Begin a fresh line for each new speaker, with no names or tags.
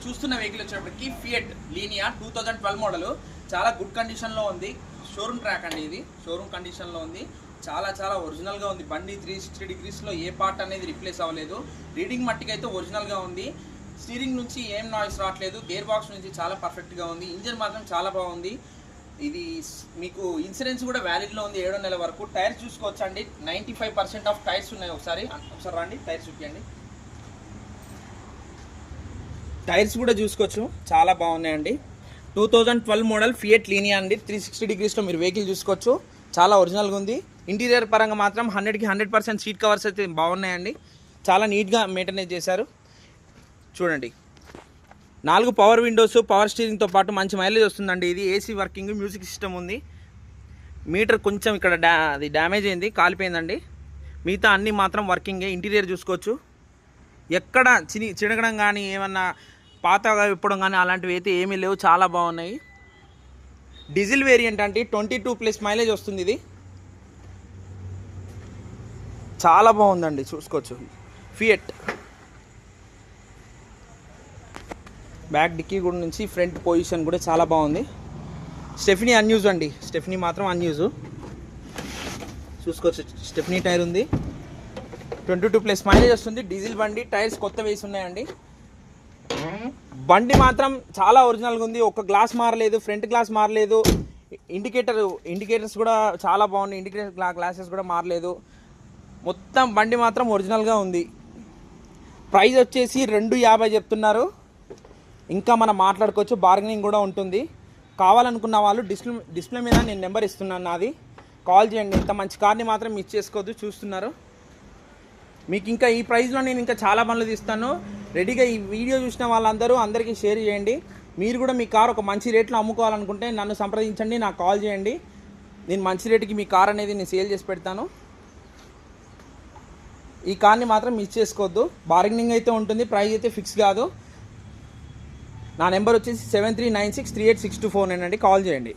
చూస్తున్న వెహికల్ వచ్చేటప్పటికి fiat Linea 2012 model, చాలా గుడ్ కండిషన్లో ఉంది. షోరూమ్ ట్రాక్ అండి, ఇది షోరూమ్ కండిషన్లో ఉంది. చాలా ఒరిజినల్గా ఉంది. బండి 360 డిగ్రీస్లో ఏ పార్ట్ అనేది రిప్లేస్ అవ్వలేదు. రీడింగ్ మట్టికైతే ఒరిజినల్గా ఉంది. స్టీరింగ్ నుంచి ఏం నాయిస్ రావట్లేదు. గేర్ బాక్స్ నుంచి చాలా పర్ఫెక్ట్గా ఉంది. ఇంజిన్ మాత్రం చాలా బాగుంది. ఇది మీకు ఇన్సూరెన్స్ కూడా వ్యాలిడ్లో ఉంది 7 నెలల వరకు. టైర్స్ చూసుకోవచ్చండి, 95% ఆఫ్ టైర్స్ ఉన్నాయి. ఒకసారి రండి, టైర్స్ చూపించండి. టైర్స్ కూడా చూసుకోవచ్చు, చాలా బాగున్నాయండి. 2012 మోడల్ ఫియట్ లీనియా అండి. 360 డిగ్రీస్లో మీరు వెహికల్ చూసుకోవచ్చు. చాలా ఒరిజినల్గా ఉంది. ఇంటీరియర్ పరంగా మాత్రం 100కి 100% సీట్ కవర్స్ అయితే బాగున్నాయండి. చాలా నీట్గా మెయింటైన్ చేశారు. చూడండి, 4 పవర్ విండోస్, పవర్ స్టీరింగ్తో పాటు మంచి మైలేజ్ వస్తుందండి. ఇది ఏసీ వర్కింగ్, మ్యూజిక్ సిస్టమ్ ఉంది. మీటర్ కొంచెం ఇక్కడ అది డ్యామేజ్ అయింది, కాలిపోయిందండి. మిగతా అన్నీ మాత్రం వర్కింగే. ఇంటీరియర్ చూసుకోవచ్చు, ఎక్కడ చినగడం కానీ ఏమన్నా పాతగా విప్పడం కానీ అలాంటివి అయితే ఏమీ లేవు. చాలా బాగున్నాయి. డీజిల్ వేరియంట్ అంటే 22+ మైలేజ్ వస్తుంది. ఇది చాలా బాగుందండి, చూసుకోవచ్చు. ఫియట్ బ్యాక్ డిక్కీ కూడా నుంచి ఫ్రంట్ పొజిషన్ కూడా చాలా బాగుంది. స్టెఫ్నీ అన్యూజ్ అండి, స్టెఫ్నీ మాత్రం అన్యూజ్ చూసుకోవచ్చు. స్టెఫ్నీ టైర్ ఉంది, 22+ మైలేజ్ వస్తుంది. డీజిల్ బండి, టైర్స్ కొత్త వేసి ఉన్నాయండి. బండి మాత్రం చాలా ఒరిజినల్గా ఉంది. ఒక గ్లాస్ మారలేదు, ఫ్రంట్ గ్లాస్ మారలేదు. ఇండికేటర్స్ కూడా చాలా బాగున్నాయి. ఇండికేటర్ గ్లాసెస్ కూడా మారలేదు. మొత్తం బండి మాత్రం ఒరిజినల్గా ఉంది. ప్రైస్ వచ్చేసి 250 చెప్తున్నారు. ఇంకా మనం మాట్లాడుకోవచ్చు, బార్గెనింగ్ కూడా ఉంటుంది. కావాలనుకున్న వాళ్ళు డిస్ప్లే మీద నేను నెంబర్ ఇస్తున్నాను, నాది కాల్ చేయండి. ఇంత మంచి కార్ని మాత్రం మిస్ చేసుకోవద్దు. చూస్తున్నారు, మీకు ఇంకా ఈ ప్రైస్లో నేను ఇంకా చాలా బండ్లు తీస్తాను. రెడీగా ఈ వీడియో చూసిన వాళ్ళందరూ అందరికీ షేర్ చేయండి. మీరు కూడా మీ కార్ ఒక మంచి రేట్లో అమ్ముకోవాలనుకుంటే నన్ను సంప్రదించండి, నాకు కాల్ చేయండి. నేను మంచి రేటుకి మీ కార్ అనేది నేను సేల్ చేసి పెడతాను. ఈ కార్ని మాత్రం మిస్ చేసుకోవద్దు. బార్గెనింగ్ అయితే ఉంటుంది, ప్రైస్ అయితే ఫిక్స్ కాదు. నా నెంబర్ వచ్చేసి 7396386249 అండి, కాల్ చేయండి.